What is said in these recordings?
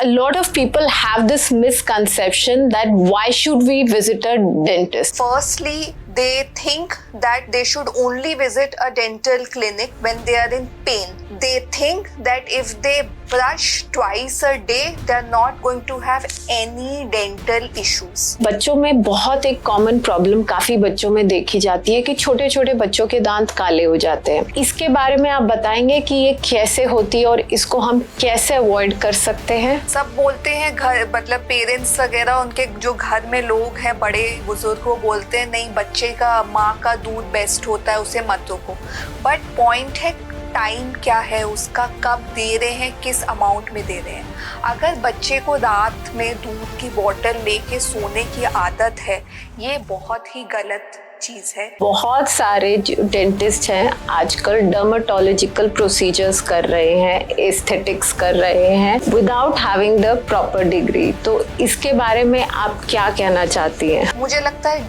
a lot of people have this misconception that why should we visit a dentist? Firstly, they think that they should only visit a dental clinic when they are in pain. They think that if they brush twice a day, they are not going to have any dental issues. बच्चों में बहुत एक common problem काफी बच्चों में देखी जाती है कि छोटे छोटे बच्चों के दांत काले हो जाते हैं। इसके बारे में आप बताएंगे कि ये कैसे होती है और इसको हम कैसे अवॉइड कर सकते हैं? सब बोलते हैं घर मतलब पेरेंट्स वगैरह उनके जो घर में लोग हैं बड़े बुजुर्ग वो बोलते हैं नहीं बच्चे का माँ का दूध बेस्ट होता है उसे मत रोको। बट पॉइंट है टाइम क्या है उसका, कब दे रहे हैं, किस अमाउंट में दे रहे हैं। अगर बच्चे को रात में दूध की बोतल लेके सोने की आदत है ये बहुत ही गलत चीज है। बहुत सारे डेंटिस्ट हैं आजकल डर्मेटोलॉजिकल प्रोसीजर्स कर रहे हैं, एस्थेटिक्स कर रहे हैं without having the proper degree. तो इसके बारे में आप क्या कहना चाहती हैं? मुझे लगता है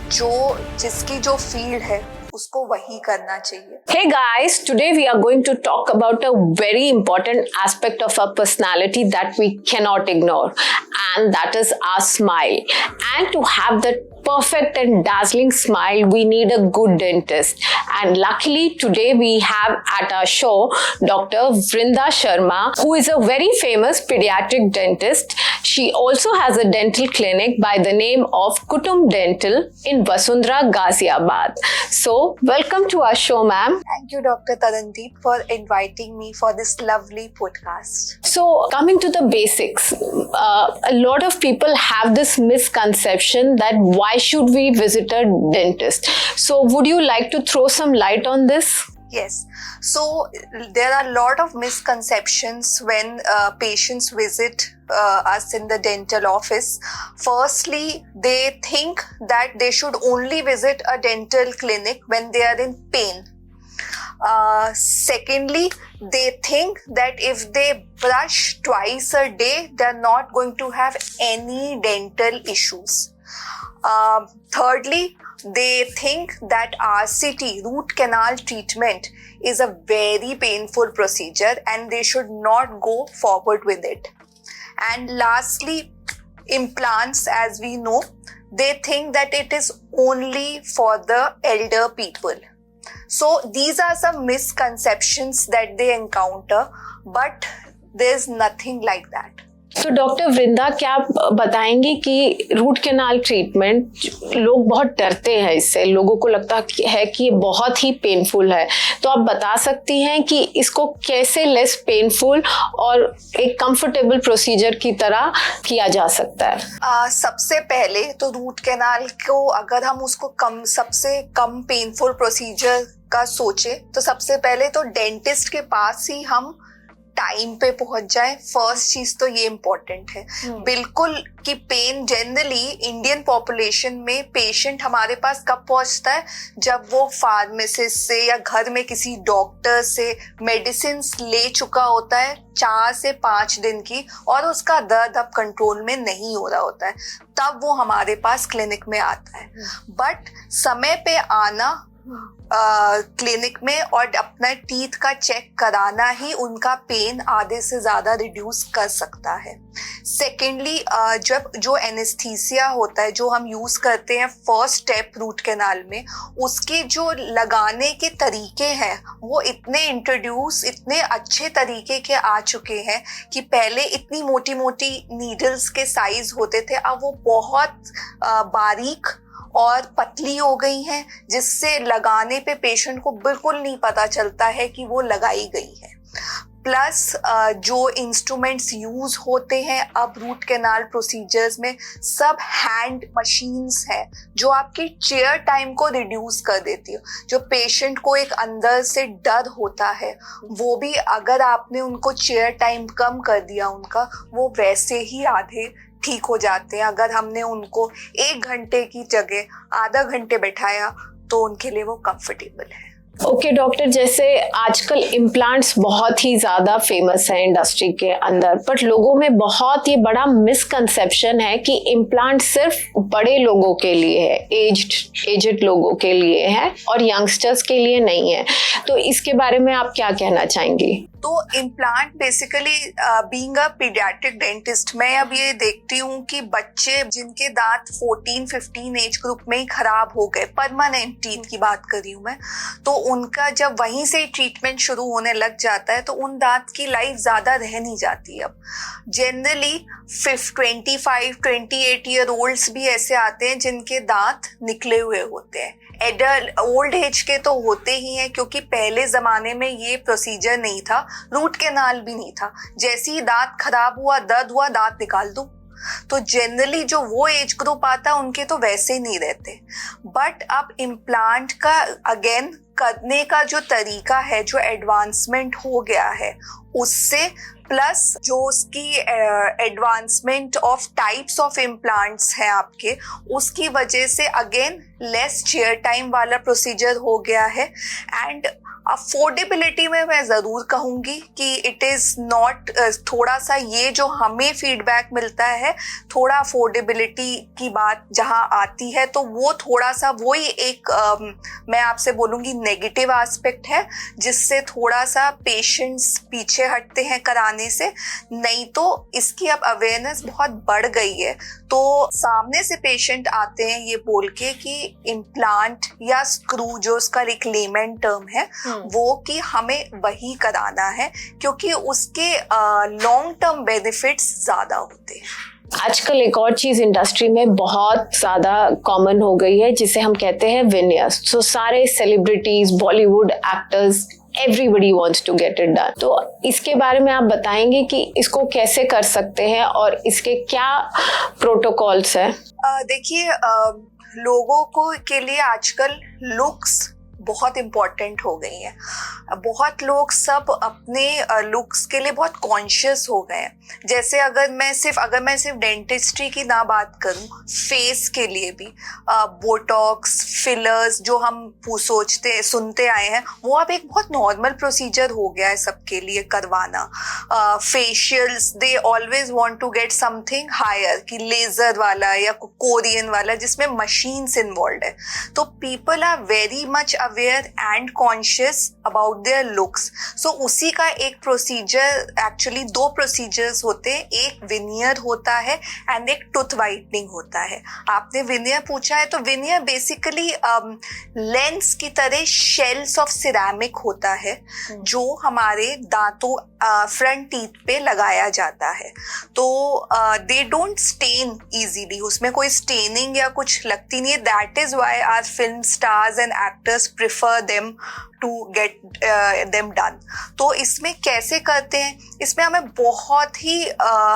जिसकी जो फील्ड है उसको वही करना चाहिए। Hey guys, today we are going to talk about a very important aspect of our personality that we cannot ignore, and that is our smile. And to have that perfect and dazzling smile, we need a good dentist. And luckily today we have at our show Dr. Vrinda Sharma, who is a very famous pediatric dentist. She also has a dental clinic by the name of Kutum Dental in Vasundhara, Ghaziabad. So welcome to our show, ma'am. Thank you, Dr. Tarandeep, for inviting me for this lovely podcast. So coming to the basics, a lot of people have this misconception that why should we visit a dentist? So would you like to throw some light on this? Yes. So there are a lot of misconceptions when patients visit us in the dental office. Firstly, they think that they should only visit a dental clinic when they are in pain. Secondly, they think that if they brush twice a day, they are not going to have any dental issues. Thirdly, they think that RCT, root canal treatment, is a very painful procedure and they should not go forward with it. And lastly, implants, as we know, they think that it is only for the elder people. So these are some misconceptions that they encounter, but there's nothing like that. तो doctor वृंदा क्या आप बताएंगे कि root canal treatment लोग बहुत डरते हैं इससे, लोगों को लगता है कि ये बहुत ही पेनफुल है। तो आप बता सकती हैं कि इसको कैसे लेस पेनफुल और एक कंफर्टेबल प्रोसीजर की तरह किया जा सकता है? सबसे पहले तो रूट कैनाल को अगर हम उसको सबसे कम पेनफुल प्रोसीजर का सोचे तो सबसे पहले तो डेंटिस्ट के पास ही हम टाइम पे पहुंच जाए। फर्स्ट चीज तो ये इम्पोर्टेंट है बिल्कुल कि पेन जनरली इंडियन पॉपुलेशन में पेशेंट हमारे पास कब पहुंचता है जब वो फार्मासिस्ट से या घर में किसी डॉक्टर से मेडिसिन ले चुका होता है 4 से 5 दिन की और उसका दर्द अब कंट्रोल में नहीं हो रहा होता है, तब वो हमारे पास क्लिनिक में आता है। बट समय पे आना क्लिनिक में और अपना टीथ का चेक कराना ही उनका पेन आधे से ज्यादा रिड्यूस कर सकता है। सेकेंडली, जब जो एनेस्थीसिया होता है जो हम यूज करते हैं फर्स्ट स्टेप रूट कैनाल में, उसके जो लगाने के तरीके हैं वो इतने अच्छे तरीके के आ चुके हैं कि पहले इतनी मोटी मोटी नीडल्स के साइज होते थे, अब वो बहुत बारीक और पतली हो गई हैं जिससे लगाने पे पेशेंट को बिल्कुल नहीं पता चलता है कि वो लगाई गई है। प्लस जो इंस्ट्रूमेंट्स यूज होते हैं अब रूट कैनाल प्रोसीजर्स में सब हैंड मशीन्स हैं जो आपकी चेयर टाइम को रिड्यूस कर देती है। जो पेशेंट को एक अंदर से डर होता है वो भी अगर आपने उनको चेयर टाइम कम कर दिया उनका, वो वैसे ही आधे ठीक हो जाते हैं। अगर हमने उनको 1 घंटे की जगह आधा घंटे बैठाया तो उनके लिए वो कंफर्टेबल है। ओके डॉक्टर, जैसे आजकल इम्प्लांट्स बहुत ही ज़्यादा फेमस है इंडस्ट्री के अंदर, बट लोगों में बहुत ही बड़ा मिसकंसेप्शन है कि इम्प्लांट सिर्फ बड़े लोगों के लिए है, एज्ड लोगों के लिए है और यंगस्टर्स के लिए नहीं है। तो इसके बारे में आप क्या कहना चाहेंगी? तो implant basically being a paediatric dentist, मैं अब ये देखती हूँ कि बच्चे जिनके दांत 14-15 एज ग्रुप में ही खराब हो गए, परमानेंट टीथ की बात कर रही हूँ मैं, तो उनका जब वहीं से ट्रीटमेंट शुरू होने लग जाता है तो उन दांत की लाइफ ज्यादा रह नहीं जाती। अब जनरली 25-28 ईयर ओल्ड्स भी ऐसे आते हैं जिनके दांत निकले हुए होते हैं। एडल्ट ओल्ड एज के तो होते ही हैं, क्योंकि पहले जमाने में ये प्रोसीजर नहीं था, रूट कैनाल भी नहीं था, जैसे ही दांत खराब हुआ, दर्द हुआ, दांत निकाल दो। तो जनरली जो वो एज ग्रुप आता है उनके तो वैसे ही नहीं रहते। बट अब इम्प्लांट का अगेन करने का जो तरीका है, जो एडवांसमेंट हो गया है उससे, प्लस जो उसकी advancement of types of implants हैं आपके, उसकी वजह से अगेन लेस चेयर टाइम वाला प्रोसीजर हो गया है। एंड अफोर्डेबिलिटी में मैं ज़रूर कहूँगी कि इट इज़ नॉट, थोड़ा सा ये जो हमें फीडबैक मिलता है, थोड़ा अफोर्डेबिलिटी की बात जहाँ आती है तो वो थोड़ा सा वही एक मैं आपसे बोलूँगी नेगेटिव एस्पेक्ट है, जिससे थोड़ा सा पेशेंट्स पीछे हटते हैं कराने से। नहीं तो इसकी अब अवेयरनेस बहुत बढ़ गई है, तो सामने से पेशेंट आते हैं ये बोल के कि इम्प्लांट या स्क्रू, जो उसका एक लेमन टर्म है, वो कि हमें वही कराना है क्योंकि उसके लॉन्ग टर्म बेनिफिट्स ज्यादा होते हैं। आजकल एक और चीज इंडस्ट्री में बहुत ज्यादा कॉमन हो गई है जिसे हम कहते हैं विनियर्स। सो सारे celebrities, Bollywood actors, everybody wants to get it done. तो इसके बारे में आप बताएंगे कि इसको कैसे कर सकते हैं और इसके क्या प्रोटोकॉल्स हैं? देखिए, लोगों को के लिए आजकल लुक्स बहुत इम्पॉर्टेंट हो गई हैं। बहुत लोग सब अपने लुक्स के लिए बहुत कॉन्शियस हो गए हैं। जैसे अगर मैं सिर्फ डेंटिस्ट्री की ना बात करूं, फेस के लिए भी बोटॉक्स, फिलर्स जो हम सुनते आए हैं, वो अब एक बहुत नॉर्मल प्रोसीजर हो गया है सबके लिए करवाना। Facials, they always want to get something higher, कि लेजर वाला या कोरियन वाला जिसमें मशीन्स इन्वॉल्व है। तो people are very much aware and conscious about their looks. So उसी का एक प्रोसीजर, एक्चुअली 2 प्रोसीजर्स होते हैं, एक विनियर होता है एंड एक टूथ वाइटनिंग होता है। आपने विनियर पूछा है, तो विनियर बेसिकली लेंस की तरह शेल्स ऑफ सिरेमिक होता है जो हमारे दांतों फ्रंट टीथ पे लगाया जाता है। तो दे डोंट स्टेन इजीली, उसमें कोई स्टेनिंग या कुछ लगती नहीं है। That is why our film stars and actors prefer them to get them done. तो इसमें कैसे करते हैं, इसमें हमें बहुत ही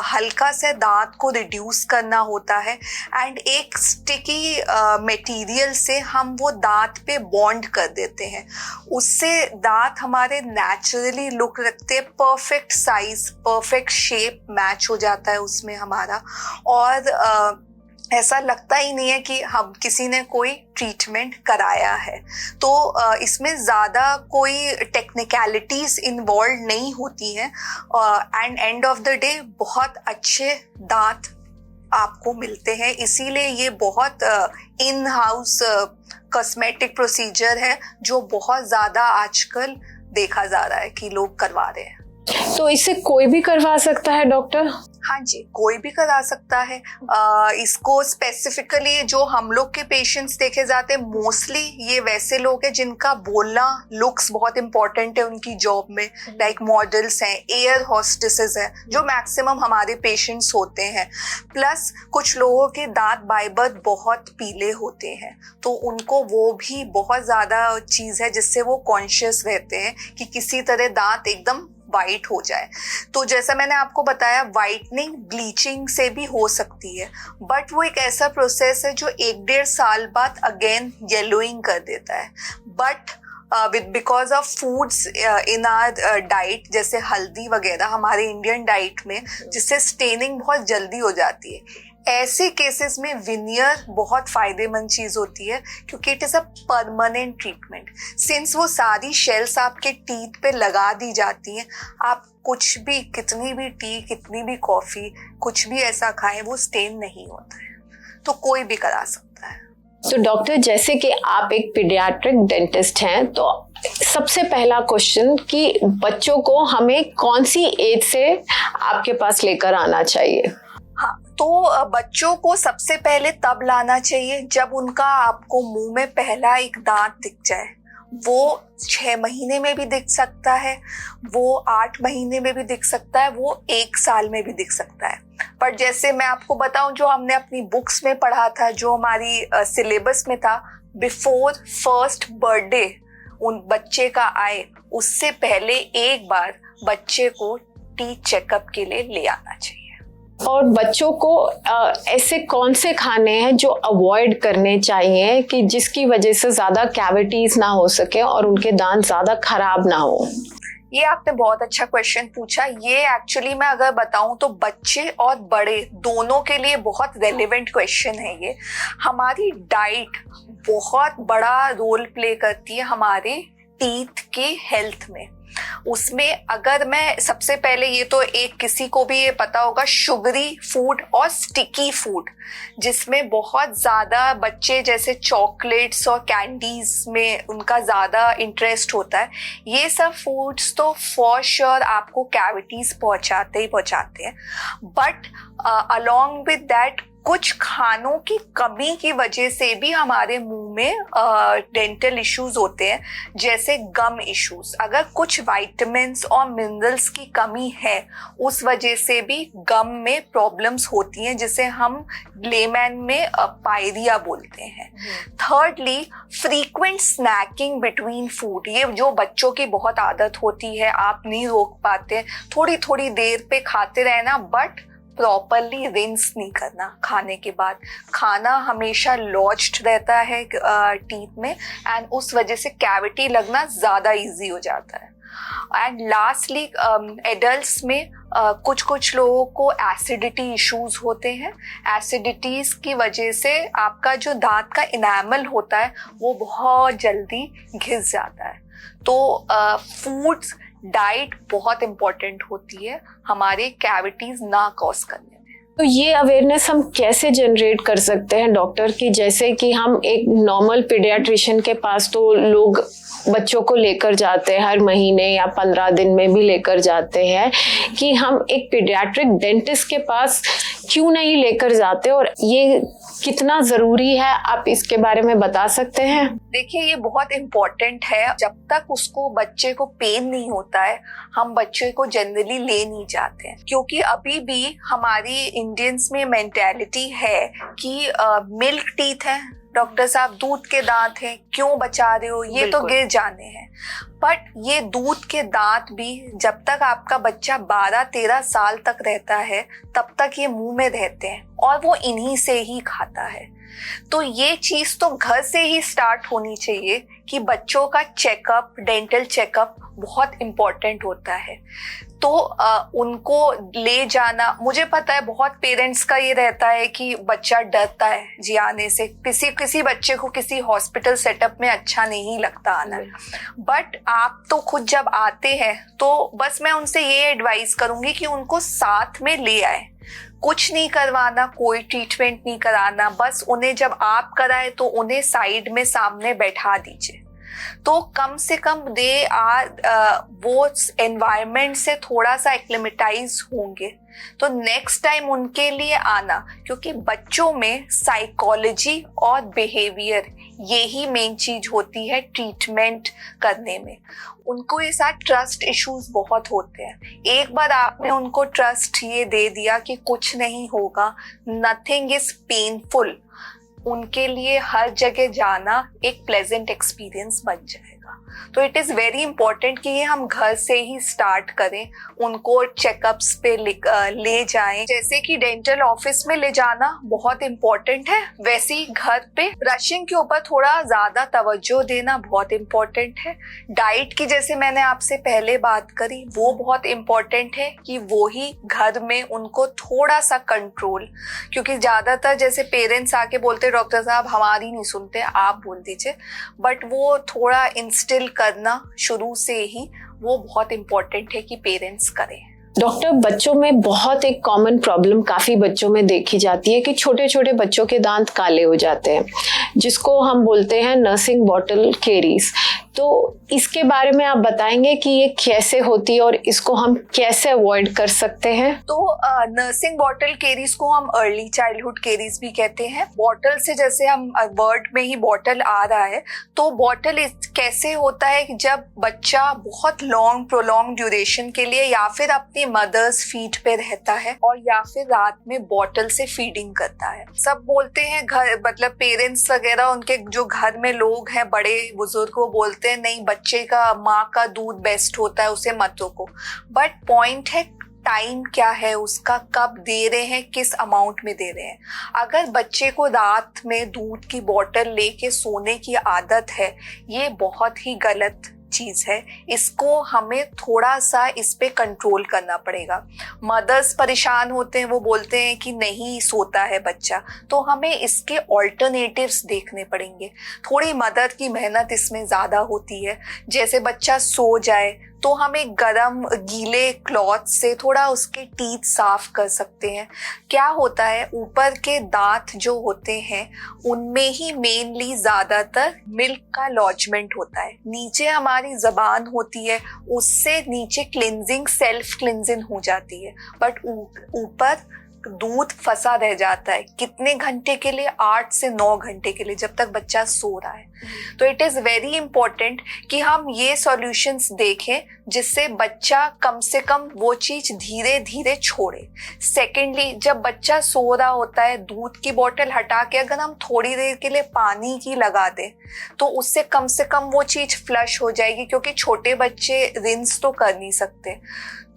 हल्का से दांत को रिड्यूस करना होता है एंड एक स्टिकी मटेरियल से हम वो दांत पे बॉन्ड कर देते हैं। उससे दांत हमारे नेचुरली लुक रखते हैं, perfect size, perfect shape match हो जाता है उसमें हमारा, और ऐसा लगता ही नहीं है कि हम किसी ने कोई ट्रीटमेंट कराया है। तो इसमें ज़्यादा कोई टेक्निकलिटीज़ इन्वॉल्व नहीं होती हैं and end of the day बहुत अच्छे दांत आपको मिलते हैं। इसीलिए ये बहुत इन हाउस कॉस्मेटिक प्रोसीजर है जो बहुत ज़्यादा आजकल देखा जा रहा है कि लोग करवा रहे हैं। तो इसे कोई भी करवा सकता है डॉक्टर? हाँ जी, कोई भी करा सकता है। इसको स्पेसिफिकली जो हम लोग के पेशेंट्स देखे जाते हैं, मोस्टली ये वैसे लोग हैं जिनका बोलना, लुक्स बहुत इंपॉर्टेंट है उनकी जॉब में, लाइक मॉडल्स हैं, एयर होस्टेसेस हैं, जो मैक्सिमम हमारे पेशेंट्स होते हैं। प्लस कुछ लोगों के दांत बाय बर्थ बहुत पीले होते हैं, तो उनको वो भी बहुत ज़्यादा चीज़ है जिससे वो कॉन्शियस रहते हैं कि किसी तरह दांत एकदम वाइट हो जाए। तो जैसा मैंने आपको बताया, वाइटनिंग ब्लीचिंग से भी हो सकती है, बट वो एक ऐसा प्रोसेस है जो 1-1.5 साल बाद अगेन येलोइंग कर देता है। But because of foods in our diet, जैसे हल्दी वगैरह हमारे इंडियन डाइट में, जिससे स्टेनिंग बहुत जल्दी हो जाती है। ऐसे केसेस में विनियर बहुत फायदेमंद चीज होती है क्योंकि it is a permanent treatment. Since वो सारी शेल्स आपके टीथ पे लगा दी जाती हैं, आप कुछ भी, कितनी भी टी, कितनी भी कॉफी, कुछ भी ऐसा खाएं, वो स्टेन नहीं होता है। तो कोई भी करा सकता है। तो डॉक्टर, जैसे कि आप एक पीडियाट्रिक डेंटिस्ट हैं, तो सबसे पहला क्वेश्चन कि बच्चों को हमें कौन सी एज से आपके पास लेकर आना चाहिए? हाँ, तो बच्चों को सबसे पहले तब लाना चाहिए जब उनका आपको मुंह में पहला एक दांत दिख जाए। वो 6 महीने में भी दिख सकता है, वो 8 महीने में भी दिख सकता है, वो 1 साल में भी दिख सकता है। पर जैसे मैं आपको बताऊं, जो हमने अपनी बुक्स में पढ़ा था, जो हमारी सिलेबस में था, बिफोर फर्स्ट बर्थडे उन बच्चे का आए, उससे पहले एक बार बच्चे को टीथ चेकअप के लिए ले आना चाहिए। और बच्चों को ऐसे कौन से खाने हैं जो अवॉइड करने चाहिए कि जिसकी वजह से ज्यादा कैविटीज ना हो सके और उनके दांत ज्यादा खराब ना हो? ये आपने बहुत अच्छा क्वेश्चन पूछा। ये एक्चुअली मैं अगर बताऊं तो बच्चे और बड़े दोनों के लिए बहुत रेलेवेंट क्वेश्चन है ये। हमारी डाइट बहुत बड़ा रोल प्ले करती है हमारे टीथ के हेल्थ में। उसमें अगर मैं सबसे पहले, ये तो एक किसी को भी ये पता होगा, शुगरी फूड और स्टिकी फूड, जिसमें बहुत ज़्यादा बच्चे जैसे चॉकलेट्स और कैंडीज में उनका ज़्यादा इंटरेस्ट होता है, ये सब फूड्स तो फॉर श्योर आपको कैविटीज पहुंचाते हैं। बट अलॉन्ग विद दैट कुछ खानों की कमी की वजह से भी हमारे मुंह में डेंटल इश्यूज होते हैं, जैसे गम इश्यूज। अगर कुछ विटामिन्स और मिनरल्स की कमी है, उस वजह से भी गम में प्रॉब्लम्स होती हैं, जिसे हम लेमैन में पायरिया बोलते हैं। Thirdly, frequent snacking between food, ये जो बच्चों की बहुत आदत होती है, आप नहीं रोक पाते, थोड़ी थोड़ी देर पे खाते रहना, बट प्रॉपरली रिंस नहीं करना खाने के बाद। खाना हमेशा लॉज्ड रहता है टीथ में, एंड उस वजह से कैविटी लगना ज़्यादा इजी हो जाता है। एंड लास्टली, एडल्ट्स में कुछ लोगों को एसिडिटी इश्यूज होते हैं। एसिडिटीज की वजह से आपका जो दांत का इनामल होता है वो बहुत जल्दी घिस जाता है। तो फूड्स, डाइट बहुत इम्पोर्टेंट होती है हमारे कैविटीज ना कॉज करने में। तो ये अवेयरनेस हम कैसे जनरेट कर सकते हैं डॉक्टर, कि जैसे कि हम एक नॉर्मल पीडियाट्रिशियन के पास तो लोग बच्चों को लेकर जाते हैं, हर महीने या 15 दिन में भी लेकर जाते हैं, कि हम एक पीडियाट्रिक डेंटिस्ट के पास क्यों नहीं लेकर जाते, और ये कितना जरूरी है, आप इसके बारे में बता सकते हैं? देखिए, ये बहुत इम्पोर्टेंट है। जब तक उसको बच्चे को पेन नहीं होता है, हम बच्चे को जनरली ले नहीं जाते हैं, क्योंकि अभी भी हमारी इंडियंस में मेंटालिटी है कि मिल्क टीथ है, डॉक्टर साहब दूध के दांत हैं, क्यों बचा रहे हो, ये तो गिर जाने हैं। बट ये दूध के दांत भी जब तक आपका बच्चा 12-13 साल तक रहता है, तब तक ये मुंह में रहते हैं और वो इन्हीं से ही खाता है। तो ये चीज तो घर से ही स्टार्ट होनी चाहिए कि बच्चों का चेकअप, डेंटल चेकअप बहुत इम्पोर्टेंट होता है। तो उनको ले जाना, मुझे पता है बहुत पेरेंट्स का ये रहता है कि बच्चा डरता है जी आने से, किसी बच्चे को किसी हॉस्पिटल सेटअप में अच्छा नहीं लगता आना। बट आप तो खुद जब आते हैं तो बस मैं उनसे ये एडवाइस करूंगी कि उनको साथ में ले आए। कुछ नहीं करवाना, कोई ट्रीटमेंट नहीं कराना, बस उन्हें जब आप कराए तो उन्हें साइड में सामने बैठा दीजिए, तो कम से कम दे वो एनवायरनमेंट से थोड़ा सा एक्लिमेटाइज होंगे। तो नेक्स्ट टाइम उनके लिए आना, क्योंकि बच्चों में साइकोलॉजी और बिहेवियर यही मेन चीज होती है ट्रीटमेंट करने में। उनको ये साथ ट्रस्ट इश्यूज बहुत होते हैं। एक बार आपने उनको ट्रस्ट ये दे दिया कि कुछ नहीं होगा, नथिंग इज पेनफुल, उनके लिए हर जगह जाना एक प्लेजेंट एक्सपीरियंस बन जाएगा। तो इट इज़ वेरी इंपॉर्टेंट कि ये हम घर से ही स्टार्ट करें, उनको चेकअप्स पे ले जाएं। जैसे कि डेंटल ऑफिस में ले जाना बहुत इंपॉर्टेंट है, वैसे ही घर पे ब्रशिंग के ऊपर थोड़ा ज़्यादा तवज्जो देना बहुत इंपॉर्टेंट है। डाइट की जैसे मैंने आपसे पहले बात करी, वो बहुत इंपॉर्टेंट है कि वो ही घर में उनको थोड़ा सा कंट्रोल, क्योंकि ज़्यादातर जैसे पेरेंट्स आके बोलते डॉक्टर साहब हमारी नहीं सुनते, आप बोल दीजिए, बट वो थोड़ा इंस्टिल करना शुरू से ही वो बहुत इम्पोर्टेंट है कि पेरेंट्स करें। डॉक्टर, बच्चों में बहुत एक कॉमन प्रॉब्लम काफी बच्चों में देखी जाती है कि छोटे छोटे बच्चों के दांत काले हो जाते हैं, जिसको हम बोलते हैं नर्सिंग बॉटल केरीज। तो इसके बारे में आप बताएंगे कि ये कैसे होती है और इसको हम कैसे अवॉइड कर सकते हैं? तो नर्सिंग बॉटल केरीज को हम अर्ली चाइल्डहुड केरीज भी कहते हैं। बॉटल से, जैसे हम वर्ड में ही बॉटल आ रहा है, तो बॉटल कैसे होता है कि जब बच्चा बहुत लॉन्ग प्रोलॉन्ग ड्यूरेशन के लिए या फिर अपनी मदर्स फीट पे रहता है और या फिर रात में बॉटल से फीडिंग करता है। सब बोलते हैं, घर मतलब पेरेंट्स वगैरह, उनके जो घर में लोग हैं बड़े बुजुर्ग, वो बोलते हैं नहीं, बच्चे का माँ का दूध बेस्ट होता है, उसे मत रोको। बट पॉइंट है टाइम क्या है उसका, कब दे रहे हैं, किस अमाउंट में दे रहे हैं। अगर बच्चे को रात में दूध की बोतल लेके सोने की आदत है, ये बहुत ही गलत चीज है। इसको हमें थोड़ा सा इस पे कंट्रोल करना पड़ेगा। मदर्स परेशान होते हैं, वो बोलते हैं कि नहीं सोता है बच्चा, तो हमें इसके ऑल्टरनेटिव्स देखने पड़ेंगे। थोड़ी मदर की मेहनत इसमें ज्यादा होती है। जैसे बच्चा सो जाए तो हमें गरम गीले क्लॉथ से थोड़ा उसके टीथ साफ कर सकते हैं। क्या होता है, ऊपर के दांत जो होते हैं उनमें ही मेनली ज्यादातर मिल्क का लॉजमेंट होता है। नीचे हमारी जबान होती है, उससे नीचे क्लिनजिंग, सेल्फ क्लिनजिंग हो जाती है, बट ऊपर दूध फंसा रह जाता है। कितने घंटे के लिए? 8 से 9 घंटे के लिए, जब तक बच्चा सो रहा है। तो इट इज वेरी इंपॉर्टेंट कि हम ये सॉल्यूशंस देखें जिससे बच्चा कम से कम वो चीज धीरे धीरे छोड़े। सेकेंडली, जब बच्चा सो रहा होता है, दूध की बोतल हटा के अगर हम थोड़ी देर के लिए पानी की लगा दें तो उससे कम से कम वो चीज फ्लश हो जाएगी, क्योंकि छोटे बच्चे रिंस तो कर नहीं सकते।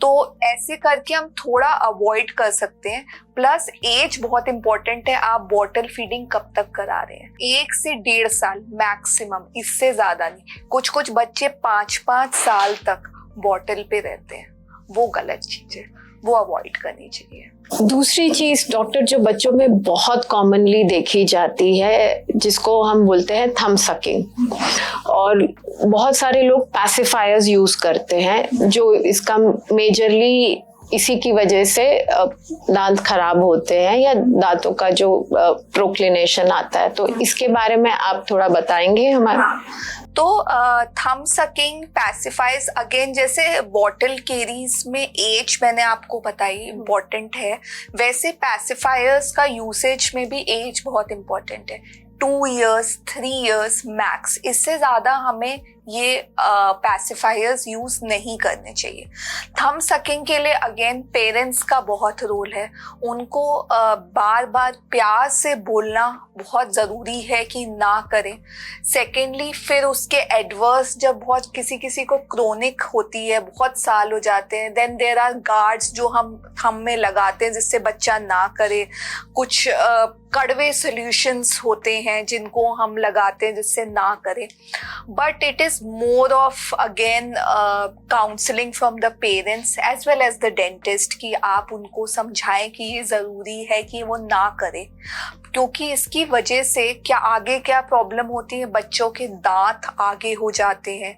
तो ऐसे करके हम थोड़ा अवॉइड कर सकते हैं। प्लस एज बहुत इंपॉर्टेंट है। आप बॉटल फीडिंग कब तक करा रहे हैं? 1 से 1.5 साल मैक्सिमम, इससे ज्यादा नहीं। कुछ बच्चे 5-5 साल तक बॉटल पे रहते हैं, वो गलत चीज है, वो अवॉइड करनी चाहिए। दूसरी चीज डॉक्टर, जो बच्चों में बहुत कॉमनली देखी जाती है, जिसको हम बोलते हैं थंब सकिंग, और बहुत सारे लोग पैसिफायर्स यूज करते हैं, जो इसका मेजरली इसी की वजह से दांत खराब होते हैं या दांतों का जो प्रोक्लिनेशन आता है। तो इसके बारे में आप थोड़ा बताएंगे हमारा? तो थंब सकिंग, पैसिफायर्स, अगेन जैसे बॉटल केरीज में एज मैंने आपको बताई इम्पोर्टेंट है, वैसे पैसिफायर्स का यूसेज में भी एज बहुत इम्पोर्टेंट है। 2 years, 3 years मैक्स, इससे ज्यादा हमें ये पैसिफायर्स यूज नहीं करने चाहिए। थंब सकिंग के लिए अगेन पेरेंट्स का बहुत रोल है। उनको बार बार प्यार से बोलना बहुत ज़रूरी है कि ना करें। सेकेंडली, फिर उसके एडवर्स, जब बहुत किसी को क्रोनिक होती है, बहुत साल हो जाते हैं, देन देयर आर गार्ड्स जो हम थंब में लगाते हैं जिससे बच्चा ना करे। कुछ कड़वे सॉल्यूशंस होते हैं जिनको हम लगाते हैं जिससे ना करें। But it is more of again counseling from the parents as well as the dentist कि आप उनको समझाएं कि ये ज़रूरी है कि वो ना करें, क्योंकि इसकी वजह से आगे क्या प्रॉब्लम होती है, बच्चों के दांत आगे हो जाते हैं।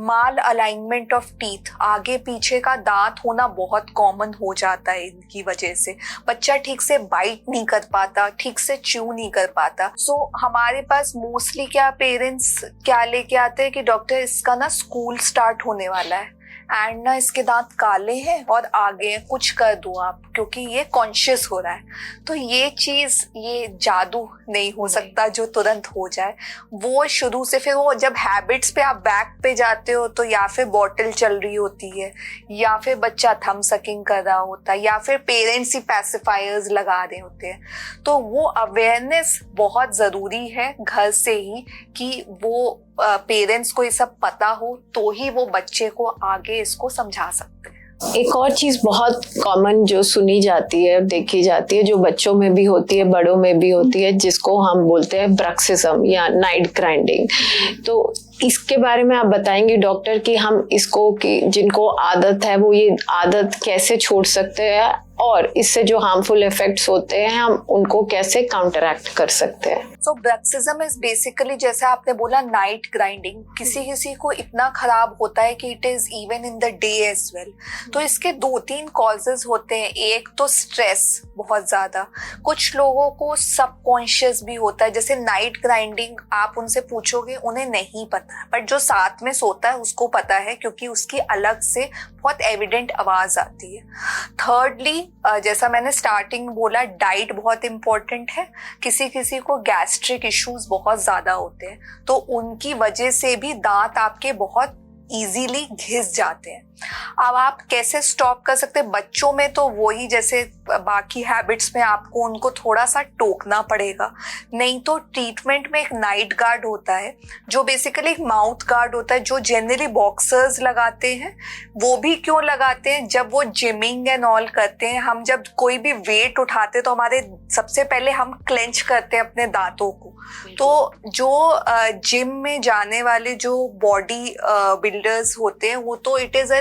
माल अलाइनमेंट ऑफ टीथ, आगे पीछे का दांत होना बहुत कॉमन हो जाता है इनकी वजह से। बच्चा ठीक से बाइट नहीं कर पाता, ठीक से च्यू नहीं कर पाता। सो हमारे पास मोस्टली पेरेंट्स क्या लेके आते हैं कि डॉक्टर इसका ना स्कूल स्टार्ट होने वाला है एंड ना इसके दांत काले हैं और आगे हैं, कुछ कर दो आप, क्योंकि ये कॉन्शियस हो रहा है। तो ये चीज, ये जादू नहीं हो सकता जो तुरंत हो जाए। वो शुरू से, फिर वो जब हैबिट्स पे आप बैक पे जाते हो तो या फिर बॉटल चल रही होती है, या फिर बच्चा थंब सकिंग कर रहा होता है, या फिर पेरेंट्स ही पैसिफायर्स लगा रहे होते हैं। तो वो अवेयरनेस बहुत जरूरी है घर से ही, कि वो पेरेंट्स को ये सब पता हो तो ही वो बच्चे को आगे इसको समझा सकते हैं। एक और चीज बहुत कॉमन जो सुनी जाती है, देखी जाती है, जो बच्चों में भी होती है, बड़ों में भी होती है, जिसको हम बोलते हैं ब्रक्सिज्म या नाइट ग्राइंडिंग। तो इसके बारे में आप बताएंगे डॉक्टर कि हम इसको, कि जिनको आदत है वो ये आदत कैसे छोड़ सकते हैं, और इससे जो हार्मफुल इफेक्ट्स होते हैं हम उनको कैसे काउंटरैक्ट कर सकते हैं? सो ब्रक्सिज्म इज बेसिकली, जैसे आपने बोला, नाइट ग्राइंडिंग। किसी किसी को इतना खराब होता है कि it is even in the day as well. तो इसके 2-3 कॉजेज होते हैं। एक तो स्ट्रेस बहुत ज्यादा, कुछ लोगों को सबकॉन्शियस भी होता है। जैसे नाइट ग्राइंडिंग आप उनसे पूछोगे उन्हें नहीं पता है, बट जो साथ में सोता है उसको पता है, क्योंकि उसकी अलग से बहुत एविडेंट आवाज आती है। थर्डली, जैसा मैंने स्टार्टिंग बोला, डाइट बहुत इंपॉर्टेंट है। किसी किसी को गैस्ट्रिक इश्यूज बहुत ज्यादा होते हैं, तो उनकी वजह से भी दांत आपके बहुत इजीली घिस जाते हैं। अब आप कैसे स्टॉप कर सकते हैं? बच्चों में तो वही, जैसे बाकी हैबिट्स में आपको उनको थोड़ा सा टोकना पड़ेगा। नहीं तो ट्रीटमेंट में एक नाइट गार्ड होता है, जो बेसिकली एक माउथ गार्ड होता है, जो जनरली बॉक्सर्स लगाते हैं। वो भी क्यों लगाते हैं? जब वो जिमिंग एंड ऑल करते हैं, हम जब कोई भी वेट उठाते हैं तो हमारे सबसे पहले हम क्लेंच करते हैं अपने दांतों को। तो जो जिम में जाने वाले जो बॉडी बिल्डर्स होते हैं, वो तो इट इज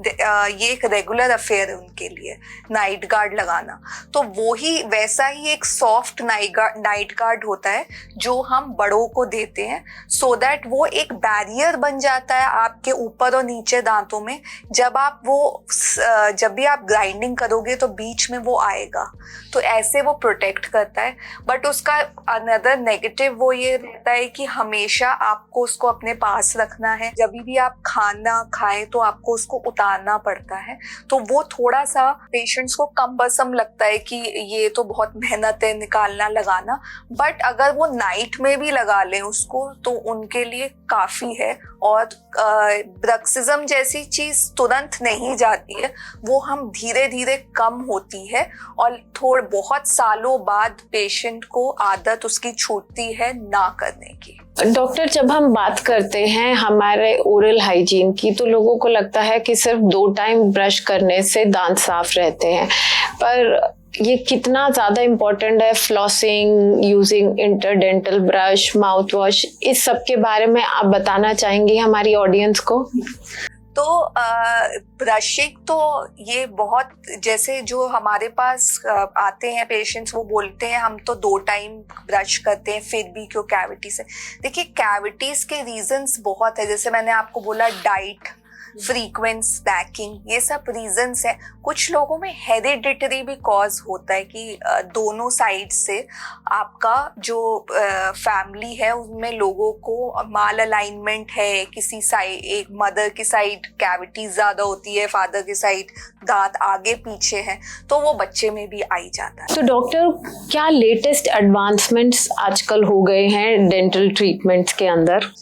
ये एक रेगुलर अफेयर है उनके लिए नाइट गार्ड लगाना। तो वो ही वैसा ही एक सॉफ्ट नाइट गार्ड होता है जो हम बड़ों को देते हैं, सो दैट वो एक बैरियर बन जाता है आपके ऊपर और नीचे दांतों में। जब भी आप ग्राइंडिंग करोगे तो बीच में वो आएगा, तो ऐसे वो प्रोटेक्ट करता है। बट उसका अनदर नेगेटिव वो ये रहता है कि हमेशा आपको उसको अपने पास रखना है। जब भी आप खाना खाएं तो आपको उसको उतारना पड़ता है। तो वो थोड़ा सा पेशेंट्स को कमबसम लगता है कि ये तो बहुत मेहनत है निकालना लगाना, बट अगर वो नाइट में भी लगा लें उसको तो उनके लिए काफी है। और ब्रक्सिज्म जैसी चीज तुरंत नहीं जाती है, वो हम धीरे धीरे कम होती है और बहुत सालों बाद पेशेंट को आदत उसकी छूटती है ना करने की। डॉक्टर, जब हम बात करते हैं हमारे ओरल हाइजीन की, तो लोगों को लगता है कि सिर्फ 2 टाइम ब्रश करने से दांत साफ रहते हैं, पर ये कितना ज्यादा इम्पोर्टेंट है? Flossing, using interdental brush, mouth wash, इस सब के बारे में आप बताना चाहेंगे हमारी ऑडियंस को? तो ब्रशिंग तो ये बहुत, जैसे जो हमारे पास आते हैं पेशेंट्स, वो बोलते हैं हम तो 2 टाइम ब्रश करते हैं फिर भी क्यों कैविटीज है। देखिए, कैविटीज के रीजंस बहुत है। जैसे मैंने आपको बोला, डाइट, फ्रीक्वेंट स्नैकिंग, ये सब रीजंस है। कुछ लोगों में हेरिडिटरी भी कॉज होता है कि दोनों साइड से आपका जो फैमिली है उनमें लोगों को माल अलाइनमेंट है। किसी साइड, एक मदर की साइड कैविटी ज्यादा होती है, फादर की साइड दांत आगे पीछे है, तो वो बच्चे में भी आई जाता है। तो डॉक्टर, क्या लेटेस्ट एडवांसमेंट्स आजकल हो गए हैं डेंटल ट्रीटमेंट्स के अंदर?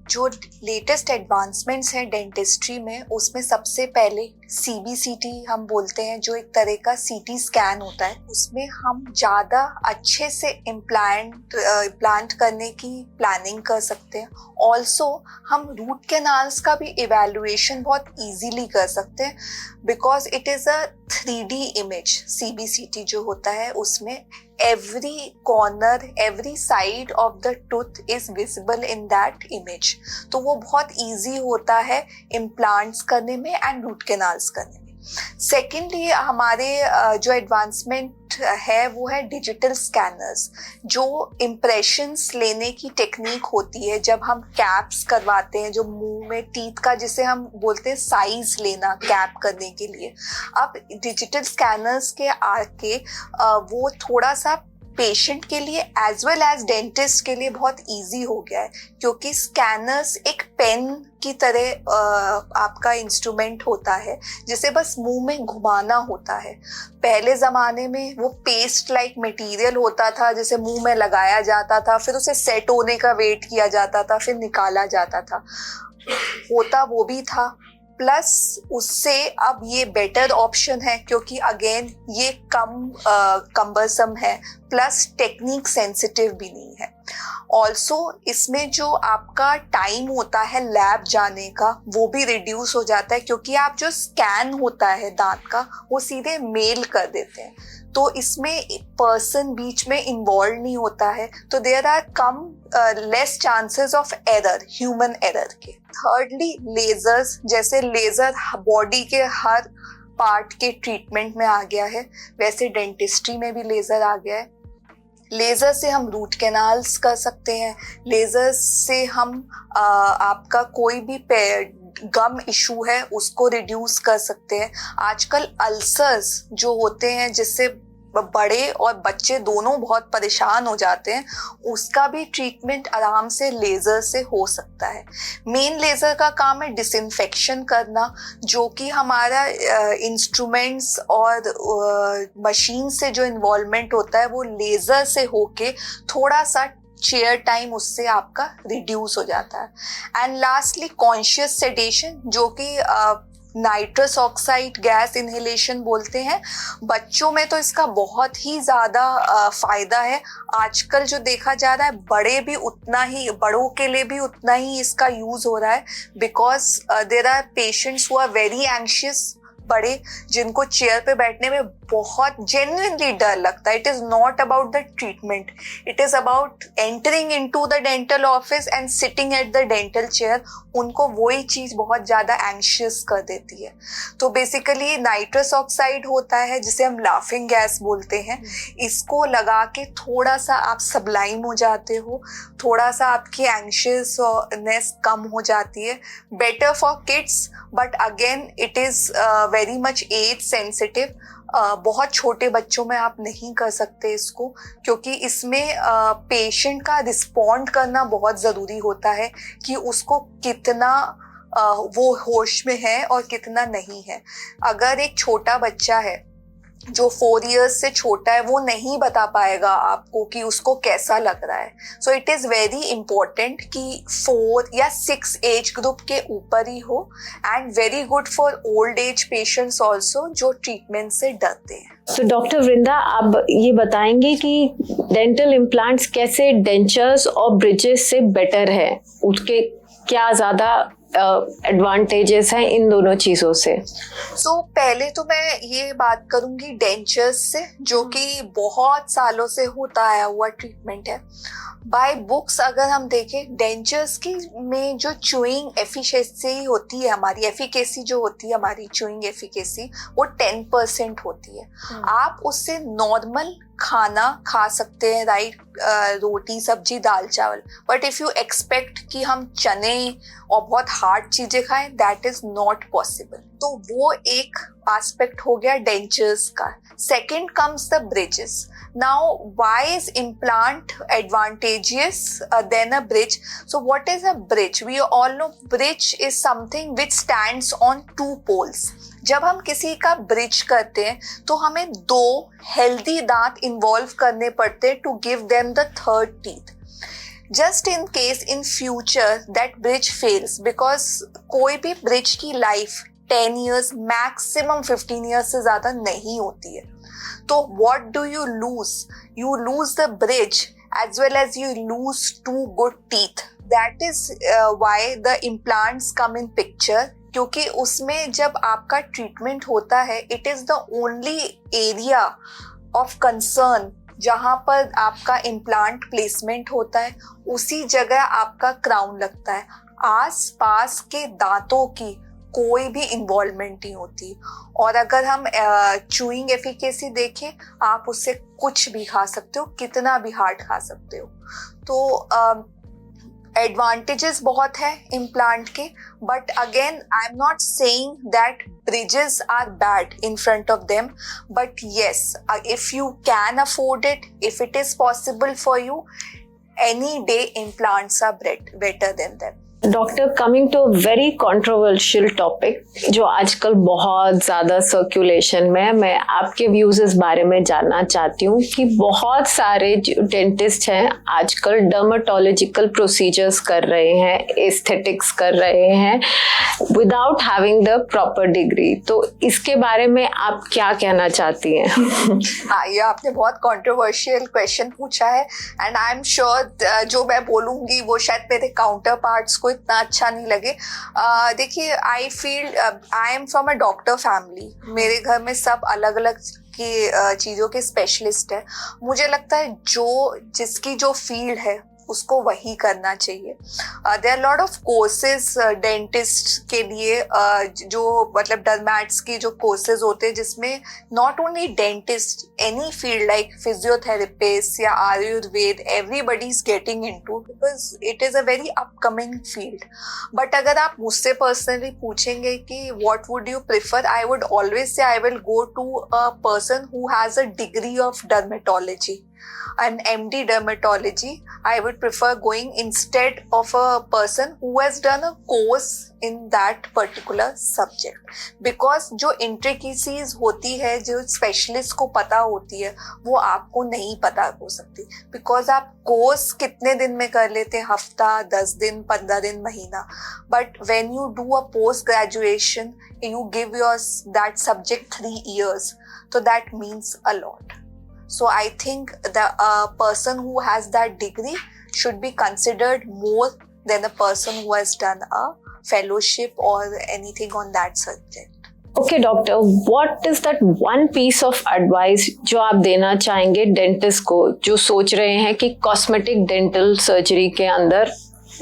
जो लेटेस्ट एडवांसमेंट्स हैं डेंटिस्ट्री में, उसमें सबसे पहले CBCT हम बोलते हैं, जो एक तरह का CT स्कैन होता है। उसमें हम ज़्यादा अच्छे से इम्प्लांट करने की प्लानिंग कर सकते हैं। ऑल्सो हम रूट कैनाल्स का भी इवैल्यूएशन बहुत इजीली कर सकते हैं, because it is a 3D image. CBCT जो होता है उसमें every corner, every side of the tooth is visible in that image। तो वो बहुत easy होता है implants करने में and root canals करने में। सेकेंडली, हमारे जो एडवांसमेंट है वो है डिजिटल स्कैनर्स, जो इम्प्रेशंस लेने की टेक्निक होती है। जब हम कैप्स करवाते हैं, जो मुंह में टीथ का, जिसे हम बोलते हैं साइज लेना कैप करने के लिए, अब डिजिटल स्कैनर्स के आके वो थोड़ा सा पेशेंट के लिए एज वेल एज डेंटिस्ट के लिए बहुत इजी हो गया है, क्योंकि स्कैनर्स एक पेन की तरह आपका इंस्ट्रूमेंट होता है, जिसे बस मुंह में घुमाना होता है। पहले ज़माने में वो पेस्ट लाइक मटेरियल होता था, जिसे मुंह में लगाया जाता था, फिर उसे सेट होने का वेट किया जाता था, फिर निकाला जाता था। होता वो भी था, प्लस उससे अब ये बेटर ऑप्शन है, क्योंकि अगेन ये कम कम्बरसम है, प्लस टेक्निक सेंसिटिव भी नहीं है। ऑल्सो इसमें जो आपका टाइम होता है लैब जाने का, वो भी रिड्यूस हो जाता है, क्योंकि आप जो स्कैन होता है दांत का, वो सीधे मेल कर देते हैं, तो इसमें पर्सन बीच में इन्वॉल्व नहीं होता है, तो देयर आर कम less chances of error, human error के। थर्डली, लेजर्स, जैसे लेजर बॉडी के हर पार्ट के ट्रीटमेंट में आ गया है, वैसे डेंटिस्ट्री में भी लेज़र आ गया है। लेज़र से हम रूट कैनाल्स कर सकते हैं, लेज़र से हम आपका कोई भी गम इशू है उसको रिड्यूस कर सकते हैं। आजकल अल्सर्स जो होते हैं जिससे बड़े और बच्चे दोनों बहुत परेशान हो जाते हैं, उसका भी ट्रीटमेंट आराम से लेज़र से हो सकता है। मेन लेज़र का काम है डिसइंफेक्शन करना, जो कि हमारा इंस्ट्रूमेंट्स और मशीन से जो इन्वॉल्वमेंट होता है वो लेज़र से होके थोड़ा सा चेयर टाइम उससे आपका रिड्यूस हो जाता है। एंड लास्टली कॉन्शियस सेडेशन, जो कि नाइट्रस ऑक्साइड गैस इनहेलेशन बोलते हैं। बच्चों में तो इसका बहुत ही ज़्यादा फायदा है। आजकल जो देखा जा रहा है बड़ों के लिए भी उतना ही इसका यूज़ हो रहा है, because there are patients who are very anxious, बड़े जिनको चेयर पे बैठने में बहुत जेन्युइनली डर लगता है। It is not about the treatment, it is about entering into the dental office and sitting at the dental chair. उनको वही चीज बहुत ज्यादा एंशियस कर देती है। तो बेसिकली नाइट्रस ऑक्साइड होता है जिसे हम लाफिंग गैस बोलते हैं, इसको लगा के थोड़ा सा आप सबलाइम हो जाते हो, थोड़ा सा आपकी एंशियसनेस कम हो जाती है। Better for kids, but again it is very much age sensitive. बहुत छोटे बच्चों में आप नहीं कर सकते इसको, क्योंकि इसमें पेशेंट का रिस्पॉन्ड करना बहुत ज़रूरी होता है कि उसको कितना वो होश में है और कितना नहीं है। अगर एक छोटा बच्चा है जो 4 इयर्स से छोटा है, वो नहीं बता पाएगा आपको कि उसको कैसा लग रहा है। So it is very important कि 4 या 6 एज ग्रुप के ऊपर ही हो, and very good for old age patients also जो ट्रीटमेंट से डरते हैं। तो डॉक्टर वृंदा, आप ये बताएंगे कि डेंटल इम्प्लांट्स कैसे डेंचर्स और ब्रिजेस से बेटर है, उसके क्या ज़्यादा एडवांटेजेस हैं इन दोनों चीज़ों से? सो पहले तो मैं ये बात करूंगी डेंचर्स से, जो कि बहुत सालों से होता आया हुआ ट्रीटमेंट है। बाय बुक्स अगर हम देखें, डेंचर्स की में जो च्यूइंग एफिशिएंसी होती है, हमारी एफिकेसी जो होती है, हमारी च्यूइंग एफिकेसी वो 10% होती है। आप उससे नॉर्मल खाना खा सकते हैं, राइट, रोटी सब्जी दाल चावल, बट इफ यू एक्सपेक्ट कि हम चने और बहुत हार्ड चीजें खाएं, दैट इज नॉट पॉसिबल। तो वो एक एस्पेक्ट हो गया डेंचर्स का। Second comes the bridges. Now, why is implant advantageous than a bridge? So, what is a bridge? We all know bridge is something which stands on 2 poles. जब हम किसी का ब्रिज करते हैं तो हमें 2 हेल्दी दांत इन्वॉल्व करने पड़ते हैं to give them the third teeth. Just in case in future that bridge fails, because कोई भी ब्रिज की लाइफ 10 years मैक्सिमम 15 years से ज़्यादा नहीं होती है। तो what do you lose? You lose the bridge as well as you lose 2 good teeth. That is why the implants come in picture. क्योंकि उसमें जब आपका ट्रीटमेंट होता है, it is the only area of concern जहाँ पर आपका implant placement होता है, उसी जगह आपका क्राउन लगता है। आस पास के दांतों की कोई भी इन्वॉल्वमेंट नहीं होती। और अगर हम च्यूइंग एफिकेसी देखें, आप उससे कुछ भी खा सकते हो, कितना भी हार्ड खा सकते हो। तो एडवांटेजेस बहुत है इम्प्लांट के, but again I am not saying that bridges are bad in front of them, but yes, if you can afford it, if it is possible for you, any day implants are better than them. Doctor, coming to very controversial topic जो आजकल बहुत ज़्यादा circulation में है, मैं आपके views इस बारे में जानना चाहती हूँ कि बहुत सारे डेंटिस्ट हैं आजकल डर्मेटोलॉजिकल प्रोसीजर्स कर रहे हैं, एस्थेटिक्स कर रहे हैं without having the proper degree. तो इसके बारे में आप क्या कहना चाहती हैं? हाँ, ये आपने बहुत कंट्रोवर्शियल क्वेश्चन पूछा है, एंड आई एम श्योर जो मैं बोलूँगी वो शायद मेरे काउंटर पार्ट्स को इतना अच्छा नहीं लगे। देखिए, I feel I am from a doctor family, मेरे घर में सब अलग अलग की चीज़ों के स्पेशलिस्ट है। मुझे लगता है जो जिसकी जो फील्ड है उसको वही करना चाहिए। There are lot of courses dentist के लिए, जो मतलब डर्मैट्स की जो कोर्सेज होते हैं जिसमें not only dentist, any field like physiotherapist या Ayurveda, everybody is getting into, because it is a very upcoming field. But अगर आप मुझसे पर्सनली पूछेंगे कि what would you prefer, I would always say I will go to a person who has a degree of dermatology, an MD dermatology. I would prefer going instead of a person who has done a course in that particular subject, because जो intricacies होती है, जो specialist को पता होती है, वो आपको नहीं पता हो सकती, because आप course कितने दिन में कर लेते हैं, हफ्ता, 10 दिन, 15 दिन, महीना, but when you do a post graduation, you give your that subject 3 years, so that means a lot. So I think the person who has that degree should be considered more than a person who has done a fellowship or anything on that subject. Okay, doctor, what is that one piece of advice जो आप देना चाहेंगे dentist को जो सोच रहे हैं कि कॉस्मेटिक डेंटल सर्जरी के अंदर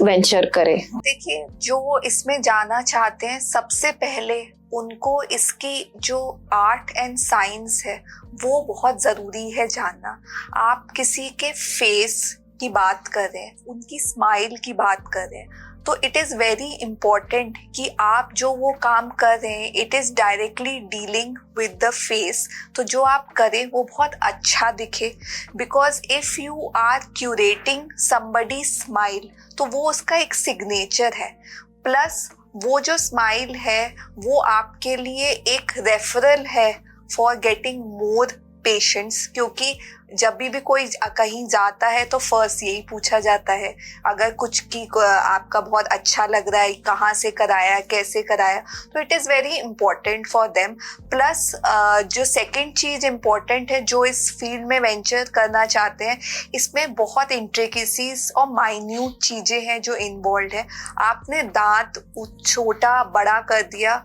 वेंचर करें? देखिए, जो इसमें जाना चाहते हैं, सबसे पहले उनको इसकी जो आर्ट एंड साइंस है वो बहुत ज़रूरी है जानना। आप किसी के फेस की बात कर रहे हैं, उनकी स्माइल की बात कर रहे हैं, तो इट इज़ वेरी इम्पॉर्टेंट कि आप जो वो काम कर रहे हैं, it is directly dealing with the face, तो जो आप करें वो बहुत अच्छा दिखे। Because if you are curating somebody smile, तो वो उसका एक सिग्नेचर है, प्लस वो जो स्माइल है वो आपके लिए एक रेफरल है फॉर गेटिंग मोर पेशेंट्स, क्योंकि जब भी कोई कहीं जाता है तो फर्स्ट यही पूछा जाता है, अगर कुछ की आपका बहुत अच्छा लग रहा है, कहाँ से कराया, कैसे कराया, तो it is very important for them. Plus जो सेकंड चीज़ इम्पॉर्टेंट है, जो इस फील्ड में वेंचर करना चाहते हैं, इसमें बहुत इंट्रिकेसीज और माइन्यूट चीज़ें हैं जो इन्वॉल्व है। आपने दांत छोटा बड़ा कर दिया,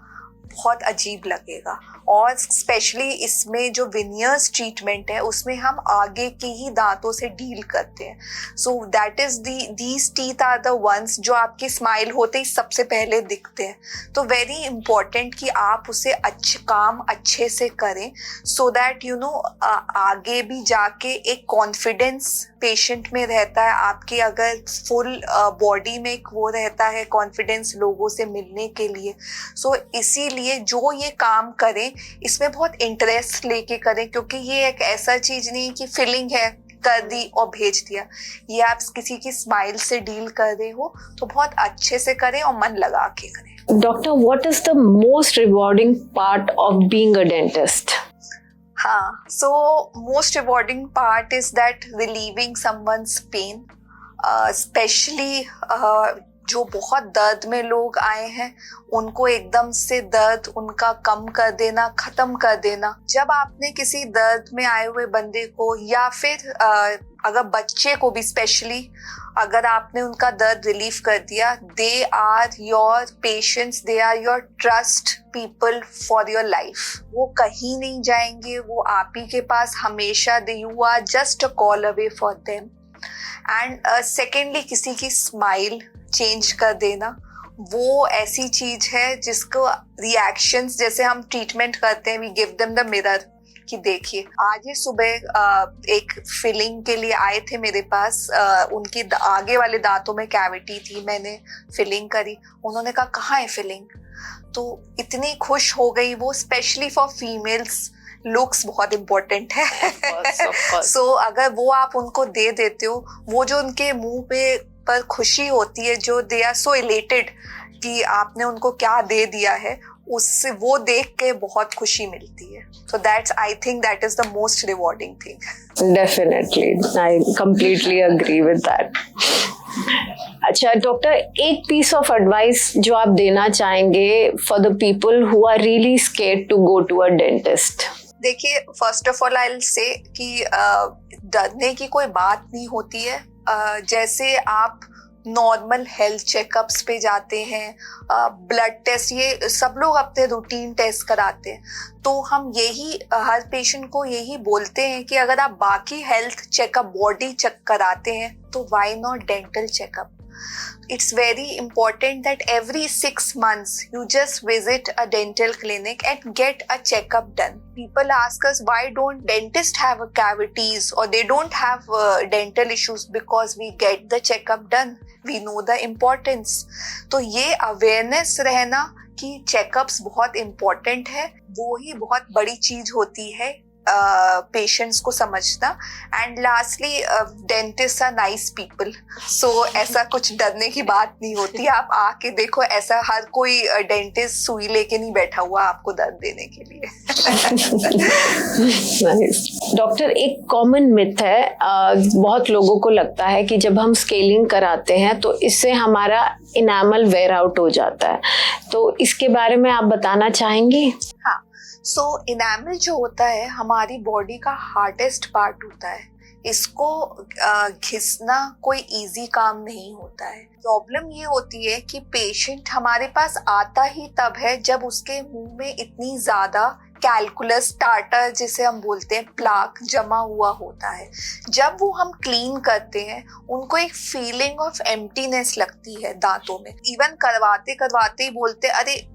बहुत अजीब लगेगा, और स्पेशली इसमें जो विनियर्स ट्रीटमेंट है उसमें हम आगे के ही दांतों से डील करते हैं। So that is these teeth are the ones जो आपकी स्माइल होते ही सबसे पहले दिखते हैं। तो वेरी इंपॉर्टेंट कि आप उसे काम अच्छे से करें, सो दैट यू नो आगे भी जाके एक कॉन्फिडेंस पेशेंट में रहता है। आपके अगर फुल बॉडी में एक वो रहता है कॉन्फिडेंस लोगों से मिलने के लिए। सो इसीलिए जो ये काम करें इसमें बहुत इंटरेस्ट लेके करें, क्योंकि ये एक ऐसा चीज नहीं कि फिलिंग है कर दी और भेज दिया। ये आप किसी की स्माइल से डील कर रहे हो तो बहुत अच्छे से करें और मन लगा के करें। Doctor, what is the most rewarding part of being a dentist? हाँ, so most rewarding part is that relieving someone's pain, especially जो बहुत दर्द में लोग आए हैं उनको एकदम से दर्द उनका कम कर देना, खत्म कर देना। जब आपने किसी दर्द में आए हुए बंदे को या फिर अगर बच्चे को भी स्पेशली अगर आपने उनका दर्द रिलीफ कर दिया, they are your patients, they are your trust people for your life. वो कहीं नहीं जाएंगे, वो आप ही के पास हमेशा, you are just a call away for them. And secondly, किसी की स्माइल चेंज कर देना, वो ऐसी चीज है जिसको रिएक्शंस, जैसे हम ट्रीटमेंट करते हैं, we give them the mirror कि देखिए। आज ही सुबह एक फिलिंग के लिए आए थे मेरे पास, उनकी आगे वाले दांतों में कैविटी थी, मैंने फिलिंग करी, उन्होंने कहा कहाँ है फिलिंग, तो इतनी खुश हो गई वो। स्पेशली फॉर फीमेल्स लुक्स बहुत इम्पोर्टेंट है। सो अगर वो आप उनको दे देते हो, वो जो उनके मुंह पे पर खुशी होती है, जो दे आर सो इलेटेड कि आपने उनको क्या दे दिया है, उससे वो देख के बहुत खुशी मिलती है। So that's, I think that is the most rewarding thing. Definitely, I completely agree with that. अच्छा डॉक्टर, एक पीस ऑफ एडवाइस जो आप देना चाहेंगे for the people who are really scared to go to a dentist? देखिए, first of all I will say कि डरने की कोई बात नहीं होती है। जैसे आप नॉर्मल हेल्थ चेकअप्स पे जाते हैं, ब्लड टेस्ट, ये सब लोग अपने रूटीन टेस्ट कराते हैं। तो हम यही हर पेशेंट को यही बोलते हैं कि अगर आप बाकी हेल्थ चेकअप, बॉडी चेक कराते हैं तो why not dental checkup. It's very important that every 6 months you just visit a dental clinic and get a checkup done. People ask us, why don't dentists have cavities or they don't have dental issues? Because we get the checkup done. We know the importance. तो ये awareness रहना कि checkups बहुत important है, वो ही बहुत बड़ी चीज होती है पेशेंट्स को समझना। And lastly, dentist are nice people, so ऐसा कुछ डरने की बात नहीं होती। आप आके देखो, ऐसा हर कोई डेंटिस्ट सुई लेके नहीं बैठा हुआ आपको दर्द देने के लिए। डॉक्टर, एक कॉमन मिथ है, बहुत लोगों को लगता है कि जब हम स्केलिंग कराते हैं तो इससे हमारा इनामल वेयर आउट हो जाता है, तो इसके बारे में आप बताना चाहेंगी? हाँ, सो इनामल जो होता है हमारी बॉडी का हार्डेस्ट पार्ट होता है। इसको घिसना कोई इजी काम नहीं होता है। प्रॉब्लम ये होती है कि पेशेंट हमारे पास आता ही तब है जब उसके मुंह में इतनी ज्यादा कैलकुलस, टार्टर जिसे हम बोलते हैं, प्लाक जमा हुआ होता है। जब वो हम क्लीन करते हैं उनको एक फीलिंग ऑफ एम्प्टीनेस लगती है दांतों में। इवन करवाते करवाते ही बोलते, अरे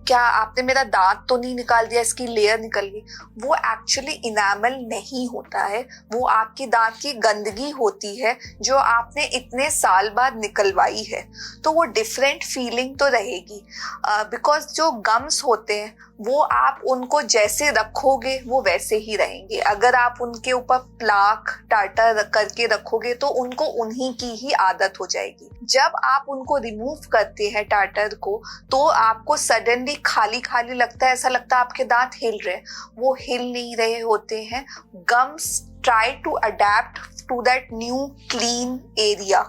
क्या आपने मेरा दांत तो नहीं निकाल दिया, इसकी लेयर निकल गई। वो एक्चुअली इनामल नहीं होता है, वो आपकी दांत की गंदगी होती है जो आपने इतने साल बाद निकलवाई है। तो वो डिफरेंट फीलिंग तो रहेगी, बिकॉज जो गम्स होते हैं वो आप उनको जैसे रखोगे वो वैसे ही रहेंगे। अगर आप उनके ऊपर प्लाक, टार्टर करके रखोगे तो उनको उन्हीं की ही आदत हो जाएगी। जब आप उनको रिमूव करते हैं टार्टर को, तो आपको सडनली खाली खाली लगता है, ऐसा लगता है आपके दांत हिल रहे हैं। वो हिल नहीं रहे होते हैं। Gums try to adapt to that new clean area,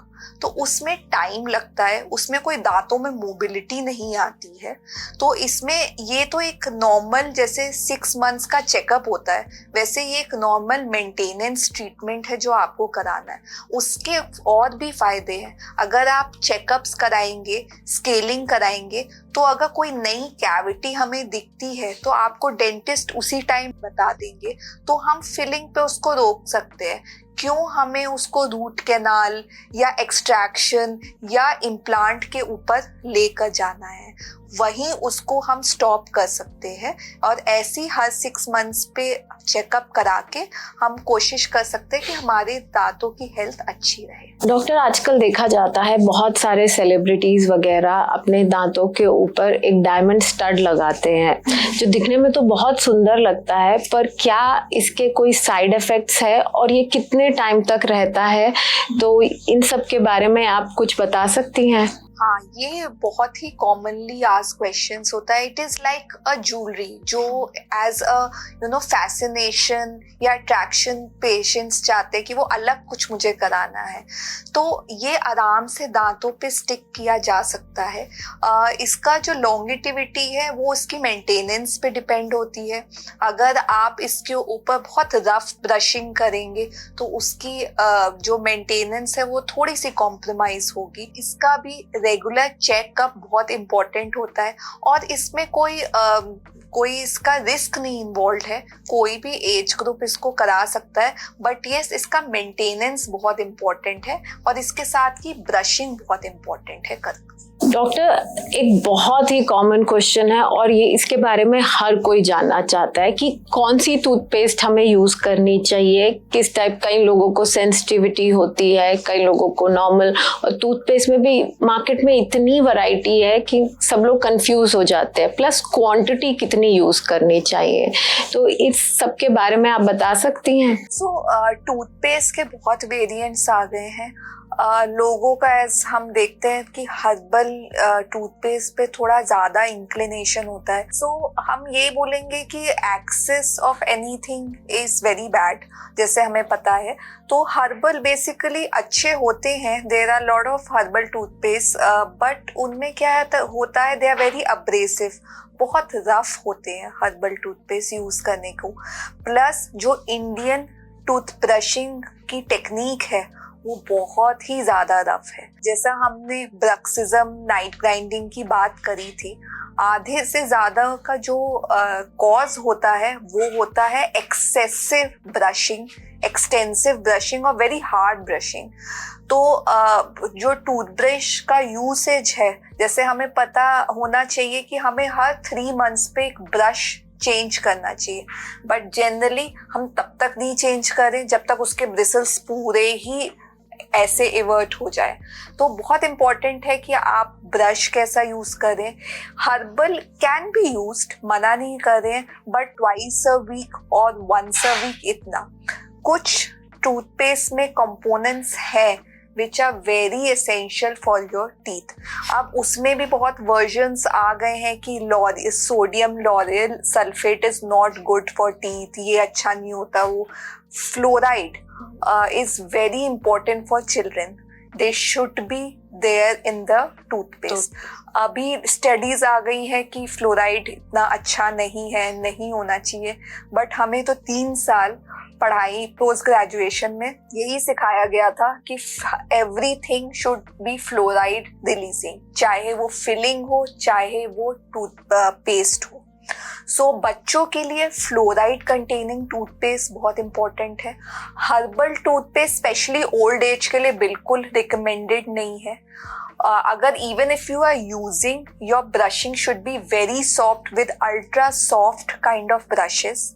तो उसमें टाइम लगता है, उसमें कोई दांतों में मोबिलिटी नहीं आती है। तो इसमें ये तो एक नॉर्मल, जैसे 6 मंथ्स का चेकअप होता है, वैसे ये एक नॉर्मल मेंटेनेंस ट्रीटमेंट है जो आपको कराना है। उसके और भी फायदे हैं। अगर आप चेकअप्स कराएंगे, स्केलिंग कराएंगे, तो अगर कोई नई कैविटी हमें दिखती है तो आपको डेंटिस्ट उसी टाइम बता देंगे, तो हम फिलिंग पे उसको रोक सकते हैं। क्यों हमें उसको रूट कैनाल या एक्सट्रैक्शन या इम्प्लांट के ऊपर लेकर जाना है, वहीं उसको हम स्टॉप कर सकते हैं। और ऐसी हर 6 मंथ्स पे चेकअप करा के हम कोशिश कर सकते हैं कि हमारे दांतों की हेल्थ अच्छी रहे। डॉक्टर, आजकल देखा जाता है बहुत सारे सेलिब्रिटीज वगैरह अपने दांतों के ऊपर एक डायमंड स्टड लगाते हैं, जो दिखने में तो बहुत सुंदर लगता है, पर क्या इसके कोई साइड इफेक्ट्स है और ये कितने टाइम तक रहता है? तो इन सब के बारे में आप कुछ बता सकती हैं? हाँ, ये बहुत ही कॉमनली आस्क्ड क्वेश्चंस होता है। It is like a jewellery जो एज अ फैसिनेशन या अट्रैक्शन पेशेंट्स चाहते हैं कि वो अलग कुछ मुझे कराना है, तो ये आराम से दांतों पे स्टिक किया जा सकता है। इसका जो लॉन्गिटिविटी है वो इसकी मेंटेनेंस पे डिपेंड होती है। अगर आप इसके ऊपर बहुत रफ ब्रशिंग करेंगे तो उसकी जो मेंटेनेंस है वो थोड़ी सी कॉम्प्रोमाइज होगी। इसका भी रेगुलर चेकअप बहुत इम्पोर्टेंट होता है, और इसमें कोई इसका रिस्क नहीं इन्वॉल्व है। कोई भी एज ग्रुप इसको करा सकता है, बट यस, इसका मेंटेनेंस बहुत इम्पोर्टेंट है और इसके साथ ही ब्रशिंग बहुत इम्पोर्टेंट है करना। डॉक्टर, एक बहुत ही कॉमन क्वेश्चन है और ये इसके बारे में हर कोई जानना चाहता है कि कौन सी टूथपेस्ट हमें यूज करनी चाहिए, किस टाइप। कई लोगों को सेंसिटिविटी होती है, कई लोगों को नॉर्मल, और टूथपेस्ट में भी मार्केट में इतनी वैरायटी है कि सब लोग कंफ्यूज हो जाते हैं। प्लस क्वांटिटी कितनी यूज करनी चाहिए, तो इस सब के बारे में आप बता सकती हैं? टूथपेस्ट के बहुत वेरिएंट्स आ गए हैं। लोगों का हम देखते हैं कि हर्बल टूथपेस्ट पे थोड़ा ज्यादा इंक्लिनेशन होता है। सो हम ये बोलेंगे कि excess of anything is very bad, जैसे हमें पता है। तो हर्बल बेसिकली अच्छे होते हैं, there are lot of herbal toothpaste, but उनमें क्या होता है, दे आर वेरी अब्रेसिव, बहुत रफ होते हैं हर्बल टूथपेस्ट यूज करने को। प्लस जो इंडियन टूथ ब्रशिंग की टेक्निक है वो बहुत ही ज्यादा रफ है। जैसा हमने ब्रक्सिज्म, नाइट ग्राइंडिंग की बात करी थी, आधे से ज्यादा का जो कॉज होता है वो होता है एक्सेसिव ब्रशिंग, एक्सटेंसिव ब्रशिंग और वेरी हार्ड ब्रशिंग। तो जो टूथब्रश का यूसेज है, जैसे हमें पता होना चाहिए कि हमें हर 3 मंथ्स पे एक ब्रश चेंज करना चाहिए, बट जनरली हम तब तक नहीं चेंज करें जब तक उसके ब्रिसल्स पूरे ही ऐसे इवर्ट हो जाए। तो बहुत इंपॉर्टेंट है कि आप ब्रश कैसा यूज करें। हर्बल कैन बी यूज्ड, मना नहीं करें, बट ट्वाइस अ वीक और वंस अ वीक इतना। कुछ टूथपेस्ट में कंपोनेंट्स है which are very essential for your teeth। अब उसमें भी बहुत वर्जन्स आ गए हैं कि sodium lauryl sulphate is not good for teeth, ये अच्छा नहीं होता। वो fluoride is very important for children, they should be there in the toothpaste. अभी स्टडीज आ गई है कि फ्लोराइड इतना अच्छा नहीं है, नहीं होना चाहिए, बट हमें तो 3 साल पढ़ाई पोस्ट ग्रेजुएशन में यही सिखाया गया था कि everything should be fluoride releasing, चाहे वो फिलिंग हो चाहे वो टूथपेस्ट हो। सो बच्चों के लिए फ्लोराइड कंटेनिंग टूथपेस्ट बहुत इंपॉर्टेंट है। Herbal toothpaste specially old age के लिए बिल्कुल रिकमेंडेड नहीं है। अगर even if you are using, your brushing should be very soft with ultra soft kind of brushes.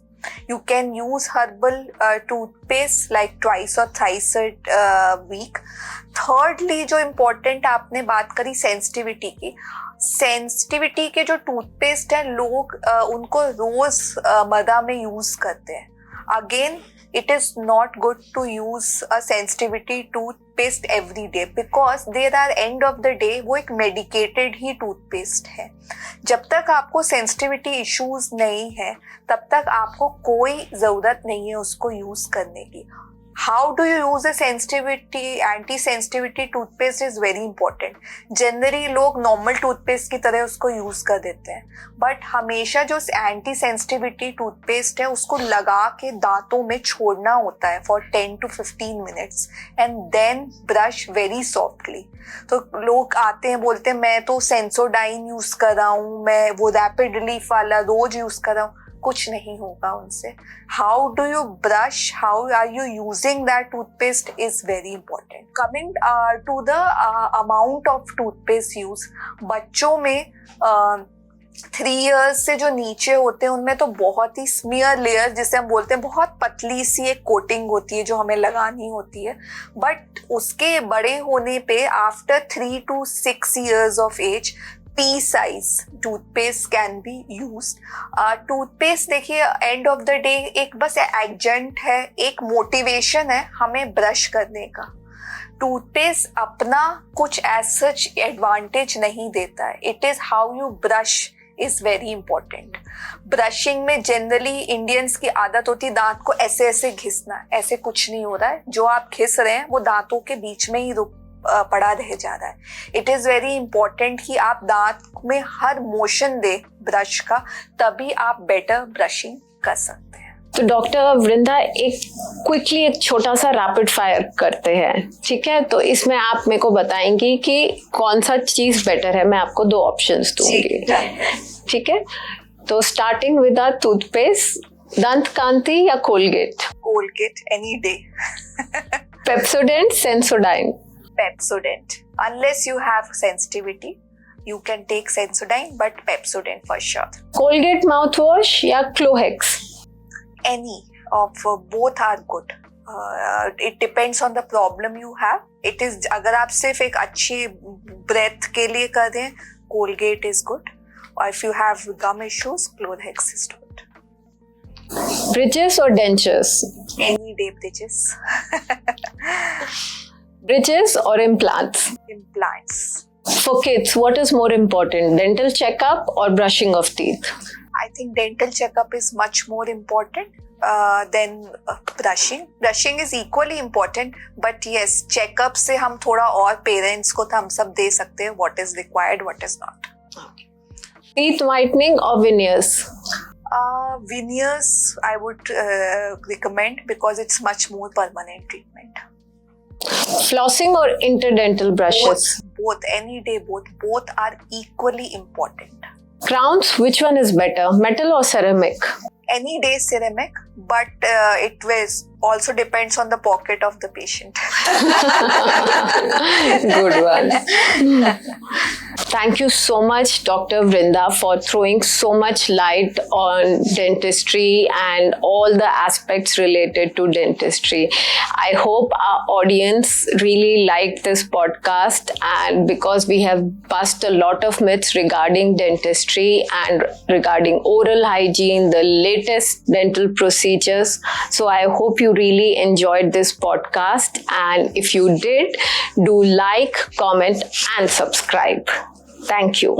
You can use herbal toothpaste like twice or thrice a week। Thirdly, जो important आपने बात करी sensitivity की, sensitivity के जो toothpaste है लोग उनको रोज मर्दा में यूज करते हैं। Again it is not good to use a sensitivity toothpaste every day because there are end of the day वो एक medicated ही toothpaste है। जब तक आपको sensitivity issues नहीं है तब तक आपको कोई ज़रूरत नहीं है उसको यूज़ करने की। How do you use a sensitivity, anti-sensitivity toothpaste is very important। Generally लोग normal toothpaste की तरह उसको use कर देते हैं, but हमेशा जो anti-sensitivity toothpaste है उसको लगा के दांतों में छोड़ना होता है for 10 to 15 minutes and then brush very softly। तो लोग आते हैं बोलते हैं मैं तो Sensodyne यूज कर रहा हूँ, मैं वो रैपिड रिलीफ वाला रोज यूज कर रहा हूँ, कुछ नहीं होगा उनसे। How do you brush, how are you using that toothpaste is very important. Coming to the amount of toothpaste use, बच्चों में 3 इयर्स से जो नीचे होते हैं उनमें तो बहुत ही स्मीयर लेयर जिसे हम बोलते हैं, बहुत पतली सी एक कोटिंग होती है जो हमें लगानी होती है। बट उसके बड़े होने पे after 3 to 6 years of age P size toothpaste can be used. Toothpaste देखिए एंड ऑफ द डे एक बस एडजंट है, एक मोटिवेशन है हमें ब्रश करने का। टूथपेस्ट अपना कुछ एज सच एडवांटेज नहीं देता है, it is how you brush is very important. Brushing में जनरली इंडियंस की आदत होती है दांत को ऐसे ऐसे घिसना, ऐसे कुछ नहीं हो रहा है। जो आप घिस रहे हैं वो दांतों के बीच में ही पड़ा रह जा रहा है। इट इज वेरी इंपॉर्टेंट कि आप दांत में हर मोशन दे ब्रश का, तभी आप बेटर ब्रशिंग कर सकते हैं। तो डॉक्टर वृंदा एक क्विकली एक छोटा सा रैपिड फायर करते हैं, ठीक है? तो इसमें आप मेरे को बताएंगी कि कौन सा चीज बेटर है। मैं आपको 2 ऑप्शंस दूंगी, ठीक है? तो स्टार्टिंग विद आवर टूथपेस्ट, दंत कांति या Colgate? Colgate any day. Pepsodent, Sensodyne? Pepsodent, unless you have sensitivity you can take Sensodyne, but Pepsodent for sure। Colgate mouthwash या Clohex? Any of both are good। It depends on the problem you have। It is अगर आप सिर्फ एक अच्छी breath के लिए कर रहे हैं Colgate is good, or if you have gum issues Clohex is good। Bridges or dentures? Any day bridges। Bridges or implants? Implants। For kids, what is more important, dental checkup or brushing of teeth? I think dental checkup is much more important than brushing। Brushing is equally important, but yes, checkup से हम थोड़ा और parents को हम सब दे सकते हैं what is required, what is not। Teeth whitening or veneers? Veneers I would recommend because it's much more permanent treatment। Flossing or interdental brushes? Both, any day, both are equally important. Crowns, which one is better, metal or ceramic? Any day ceramic, but it also depends on the pocket of the patient. Good one. Thank you so much, Dr. Vrinda, for throwing so much light on dentistry and all the aspects related to dentistry. I hope our audience really liked this podcast, and because we have bust a lot of myths regarding dentistry and regarding oral hygiene, the latest dental procedures. So I hope you really enjoyed this podcast, and if you did, do like, comment and subscribe. Thank you.